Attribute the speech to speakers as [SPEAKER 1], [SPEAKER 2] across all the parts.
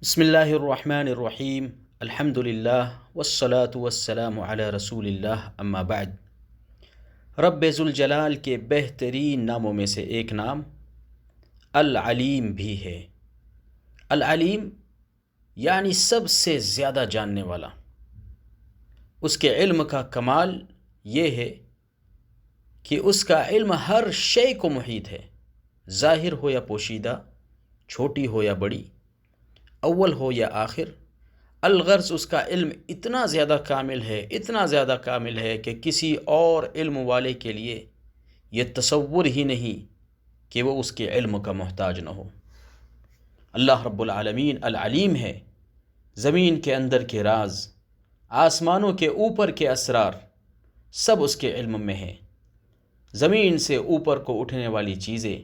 [SPEAKER 1] بسم اللہ الرحمن الرحیم الحمد للہ والصلاة والسلام علی رسول اللہ اما بعد۔ رب ذوالجلال کے بہترین ناموں میں سے ایک نام العلیم بھی ہے۔ العلیم یعنی سب سے زیادہ جاننے والا۔ اس کے علم کا کمال یہ ہے کہ اس کا علم ہر شے کو محیط ہے، ظاہر ہو یا پوشیدہ، چھوٹی ہو یا بڑی، اول ہو یا آخر۔ الغرض اس کا علم اتنا زیادہ کامل ہے کہ کسی اور علم والے کے لیے یہ تصور ہی نہیں کہ وہ اس کے علم کا محتاج نہ ہو۔ اللہ رب العالمین العلیم ہے۔ زمین کے اندر کے راز، آسمانوں کے اوپر کے اسرار سب اس کے علم میں ہیں۔ زمین سے اوپر کو اٹھنے والی چیزیں،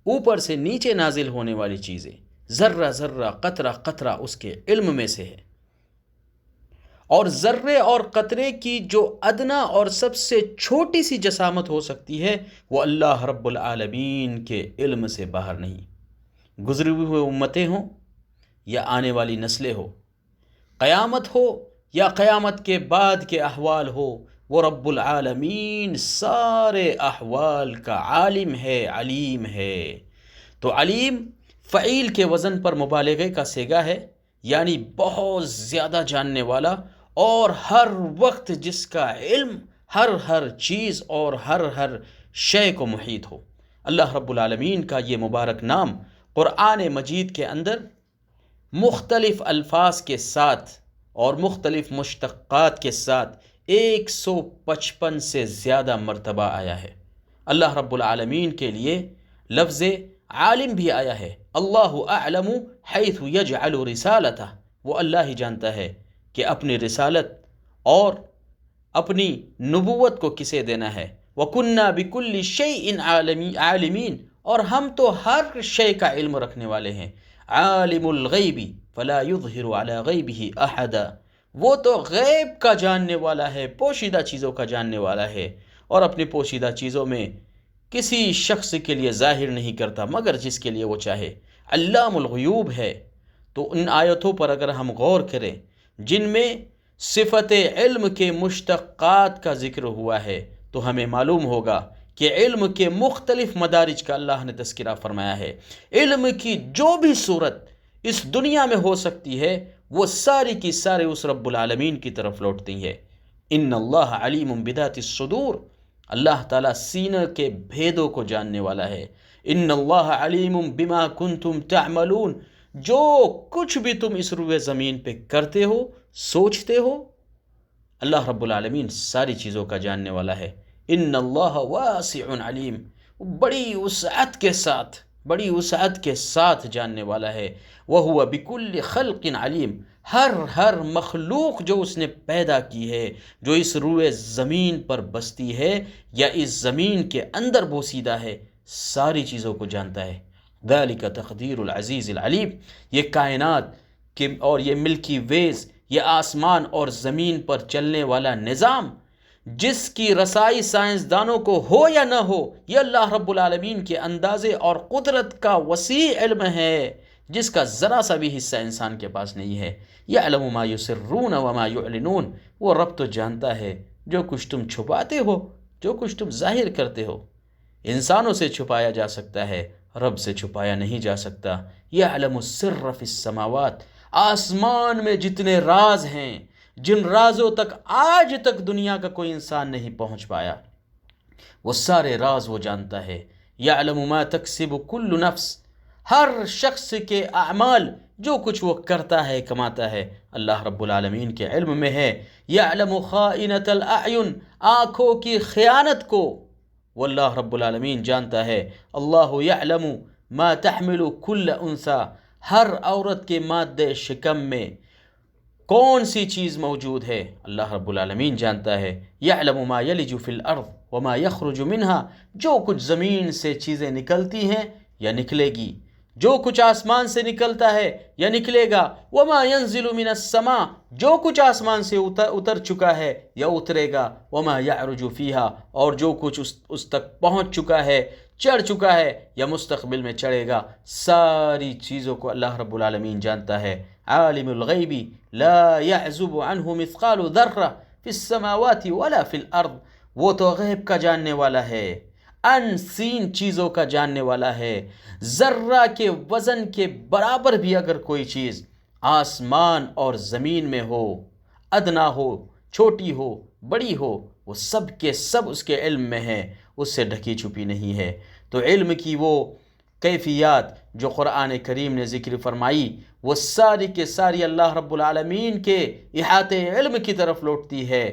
[SPEAKER 1] اوپر سے نیچے نازل ہونے والی چیزیں، ذرہ ذرہ قطرہ قطرہ اس کے علم میں سے ہے۔ اور ذرے اور قطرے کی جو ادنا اور سب سے چھوٹی سی جسامت ہو سکتی ہے وہ اللہ رب العالمین کے علم سے باہر نہیں۔ گزری ہوئے امتیں ہوں یا آنے والی نسلیں ہو، قیامت ہو یا قیامت کے بعد کے احوال ہو، وہ رب العالمین سارے احوال کا عالم ہے، علیم ہے۔ تو علیم فعیل کے وزن پر مبالغے کا صیغہ ہے، یعنی بہت زیادہ جاننے والا، اور ہر وقت جس کا علم ہر چیز اور ہر شے کو محیط ہو۔ اللہ رب العالمین کا یہ مبارک نام قرآن مجید کے اندر مختلف الفاظ کے ساتھ اور مختلف مشتقات کے ساتھ 155 سے زیادہ مرتبہ آیا ہے۔ اللہ رب العالمین کے لیے لفظ عالم بھی آیا ہے۔ اللہ اعلم حیث یجعل رسالتہ، وہ اللہ ہی جانتا ہے کہ اپنی رسالت اور اپنی نبوت کو کسے دینا ہے۔ وَكُنَّا بِكُلِّ شَيْءٍ عَالِمِينَ، اور ہم تو ہر شے کا علم رکھنے والے ہیں۔ عالم الغیب فلا یظہر علی غیبہ احدا، وہ تو غیب کا جاننے والا ہے، پوشیدہ چیزوں کا جاننے والا ہے، اور اپنی پوشیدہ چیزوں میں کسی شخص کے لیے ظاہر نہیں کرتا مگر جس کے لیے وہ چاہے۔ علام الغیوب ہے۔ تو ان آیتوں پر اگر ہم غور کریں جن میں صفت علم کے مشتقات کا ذکر ہوا ہے تو ہمیں معلوم ہوگا کہ علم کے مختلف مدارج کا اللہ نے تذکرہ فرمایا ہے۔ علم کی جو بھی صورت اس دنیا میں ہو سکتی ہے وہ ساری کی سارے اس رب العالمین کی طرف لوٹتی ہے۔ ان اللہ علیم بذات الصدور، اللہ تعالیٰ سینہ کے بھیدوں کو جاننے والا ہے۔ ان اللہ علیم بما کنتم تعملون، جو کچھ بھی تم اس روئے زمین پہ کرتے ہو، سوچتے ہو، اللہ رب العالمین ساری چیزوں کا جاننے والا ہے۔ ان اللہ واسع علیم، بڑی وسعت کے ساتھ جاننے والا ہے۔ وَهُوَ بِكُلِّ خَلْقٍ علیم، ہر مخلوق جو اس نے پیدا کی ہے، جو اس روئے زمین پر بستی ہے یا اس زمین کے اندر بوسیدہ ہے، ساری چیزوں کو جانتا ہے۔ ذَلِكَ تَقْدِيرُ الْعَزِيزِ الْعَلِيمِ، یہ کائنات اور یہ ملکی ویز، یہ آسمان اور زمین پر چلنے والا نظام، جس کی رسائی سائنسدانوں کو ہو یا نہ ہو، یہ اللہ رب العالمین کے اندازے اور قدرت کا وسیع علم ہے جس کا ذرا سا بھی حصہ انسان کے پاس نہیں ہے۔ یعلم ما یسرون وما یعلنون، وہ رب تو جانتا ہے جو کچھ تم چھپاتے ہو، جو کچھ تم ظاہر کرتے ہو۔ انسانوں سے چھپایا جا سکتا ہے، رب سے چھپایا نہیں جا سکتا۔ یعلم السر فی السماوات، آسمان میں جتنے راز ہیں، جن رازوں تک آج تک دنیا کا کوئی انسان نہیں پہنچ پایا، وہ سارے راز وہ جانتا ہے۔ یعلم ما تکسب کل نفس، ہر شخص کے اعمال جو کچھ وہ کرتا ہے، کماتا ہے، اللہ رب العالمین کے علم میں ہے۔ یعلم خائنۃ الاعین، آنکھوں کی خیانت کو وہ اللہ رب العالمین جانتا ہے۔ اللہ یعلم ما تحمل کل انثی، ہر عورت کے مادہ شکم میں کون سی چیز موجود ہے، اللہ رب العالمین جانتا ہے۔ یعلم ما یلج فی الارض وما یخرج منها، جو کچھ زمین سے چیزیں نکلتی ہیں یا نکلے گی، جو کچھ آسمان سے نکلتا ہے یا نکلے گا، وما ينزل من السماء، جو کچھ آسمان سے اتر چکا ہے یا اترے گا، وما يعرج فيها، اور جو کچھ اس تک پہنچ چکا ہے چڑھ چکا ہے یا مستقبل میں چڑھے گا، ساری چیزوں کو اللہ رب العالمین جانتا ہے۔ عالم الغیب لا يعزب عنہ مثقال ذرہ فی السماوات ولا فی الارض، وہ تو غیب کا جاننے والا ہے، ان سین چیزوں کا جاننے والا ہے۔ ذرہ کے وزن کے برابر بھی اگر کوئی چیز آسمان اور زمین میں ہو، ادنا ہو، چھوٹی ہو، بڑی ہو، وہ سب کے سب اس کے علم میں ہے، اس سے ڈھکی چھپی نہیں ہے۔ تو علم کی وہ کیفیات جو قرآن کریم نے ذکر فرمائی، وہ ساری کے ساری اللہ رب العالمین کے احاطے علم کی طرف لوٹتی ہے۔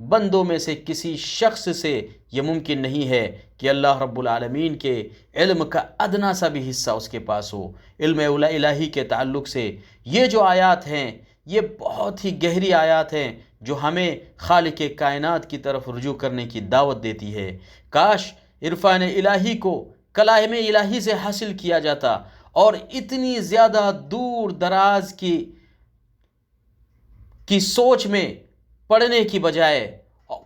[SPEAKER 1] بندوں میں سے کسی شخص سے یہ ممکن نہیں ہے کہ اللہ رب العالمین کے علم کا ادنا سا بھی حصہ اس کے پاس ہو۔ علم الہی کے تعلق سے یہ جو آیات ہیں، یہ بہت ہی گہری آیات ہیں جو ہمیں خالق کائنات کی طرف رجوع کرنے کی دعوت دیتی ہے۔ کاش عرفان الہی کو کلام الہی سے حاصل کیا جاتا، اور اتنی زیادہ دور دراز کی سوچ میں پڑھنے کی بجائے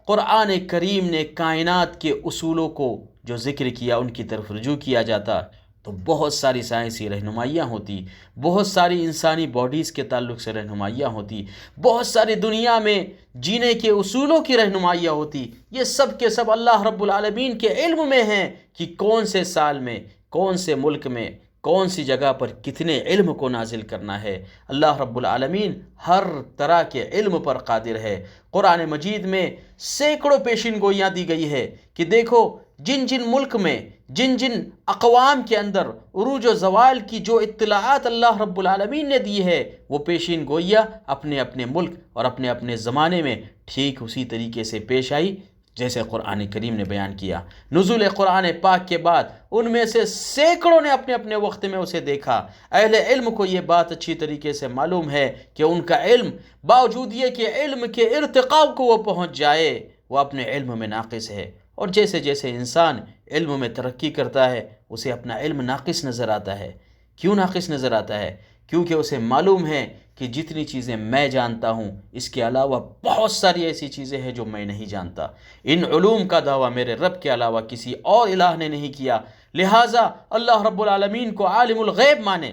[SPEAKER 1] قرآن کریم نے کائنات کے اصولوں کو جو ذکر کیا ان کی طرف رجوع کیا جاتا، تو بہت ساری سائنسی رہنمائیاں ہوتی، بہت ساری انسانی باڈیز کے تعلق سے رہنمائیاں ہوتی، بہت ساری دنیا میں جینے کے اصولوں کی رہنمائیاں ہوتی۔ یہ سب کے سب اللہ رب العالمین کے علم میں ہیں کہ کون سے سال میں، کون سے ملک میں، کون سی جگہ پر کتنے علم کو نازل کرنا ہے۔ اللہ رب العالمین ہر طرح کے علم پر قادر ہے۔ قرآن مجید میں سینکڑوں پیشین گوئیاں دی گئی ہے کہ دیکھو جن جن ملک میں، جن جن اقوام کے اندر عروج و زوال کی جو اطلاعات اللہ رب العالمین نے دی ہے، وہ پیشین گوئیاں اپنے اپنے ملک اور اپنے اپنے زمانے میں ٹھیک اسی طریقے سے پیش آئی جیسے قرآن کریم نے بیان کیا۔ نزول قرآن پاک کے بعد ان میں سے سینکڑوں نے اپنے اپنے وقت میں اسے دیکھا۔ اہل علم کو یہ بات اچھی طریقے سے معلوم ہے کہ ان کا علم، باوجود یہ کہ علم کے ارتقاء کو وہ پہنچ جائے، وہ اپنے علم میں ناقص ہے۔ اور جیسے جیسے انسان علم میں ترقی کرتا ہے، اسے اپنا علم ناقص نظر آتا ہے۔ کیوں ناقص نظر آتا ہے؟ کیونکہ اسے معلوم ہے کہ جتنی چیزیں میں جانتا ہوں، اس کے علاوہ بہت ساری ایسی چیزیں ہیں جو میں نہیں جانتا۔ ان علوم کا دعویٰ میرے رب کے علاوہ کسی اور الہ نے نہیں کیا، لہٰذا اللہ رب العالمین کو عالم الغیب مانے۔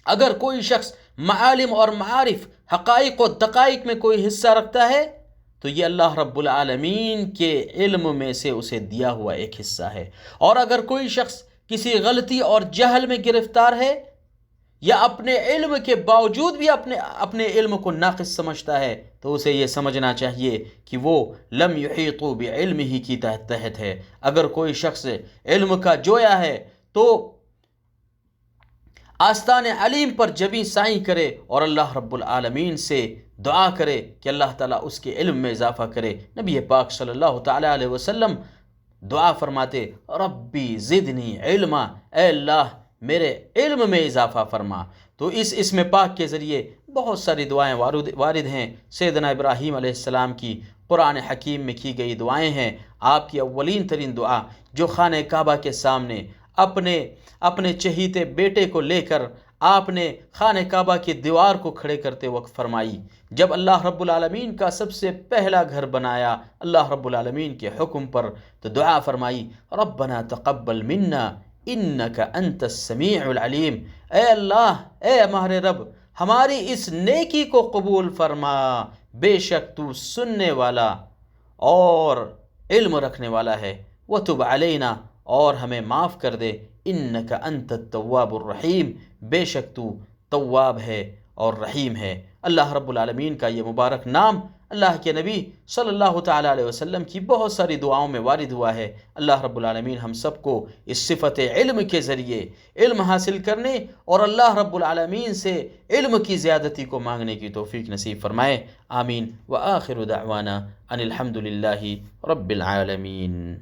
[SPEAKER 1] اگر کوئی شخص معالم اور معارف، حقائق و دقائق میں کوئی حصہ رکھتا ہے، تو یہ اللہ رب العالمین کے علم میں سے اسے دیا ہوا ایک حصہ ہے۔ اور اگر کوئی شخص کسی غلطی اور جہل میں گرفتار ہے، یا اپنے علم کے باوجود بھی اپنے علم کو ناقص سمجھتا ہے، تو اسے یہ سمجھنا چاہیے کہ وہ لم یحیطوا بعلمہ کی تحت ہے۔ اگر کوئی شخص علم کا جویا ہے تو آستان علیم پر جبیں سائیں کرے اور اللہ رب العالمین سے دعا کرے کہ اللہ تعالیٰ اس کے علم میں اضافہ کرے۔ نبی پاک صلی اللہ تعالیٰ علیہ وسلم دعا فرماتے، ربی زدنی علما، اے اللہ میرے علم میں اضافہ فرما۔ تو اس اسم پاک کے ذریعے بہت ساری دعائیں وارد ہیں۔ سیدنا ابراہیم علیہ السلام کی قرآن حکیم میں کی گئی دعائیں ہیں۔ آپ کی اولین ترین دعا جو خانہ کعبہ کے سامنے اپنے چہیتے بیٹے کو لے کر آپ نے خانہ کعبہ کی دیوار کو کھڑے کرتے وقت فرمائی، جب اللہ رب العالمین کا سب سے پہلا گھر بنایا اللہ رب العالمین کے حکم پر، تو دعا فرمائی، ربنا تقبل منا انک انت السمیع العلیم، اے اللہ، اے ہمارے رب، ہماری اس نیکی کو قبول فرما، بے شک تو سننے والا اور علم رکھنے والا ہے۔ وتب علینا، اور ہمیں معاف کر دے، انک انت التواب الرحیم، بے شک تو تواب ہے اور رحیم ہے۔ اللہ رب العالمین کا یہ مبارک نام اللہ کے نبی صلی اللہ تعالیٰ علیہ وسلم کی بہت ساری دعاؤں میں وارد ہوا ہے۔ اللہ رب العالمین ہم سب کو اس صفت علم کے ذریعے علم حاصل کرنے اور اللہ رب العالمین سے علم کی زیادتی کو مانگنے کی توفیق نصیب فرمائے، آمین۔ وآخر دعوانا ان الحمد للہ رب العالمین۔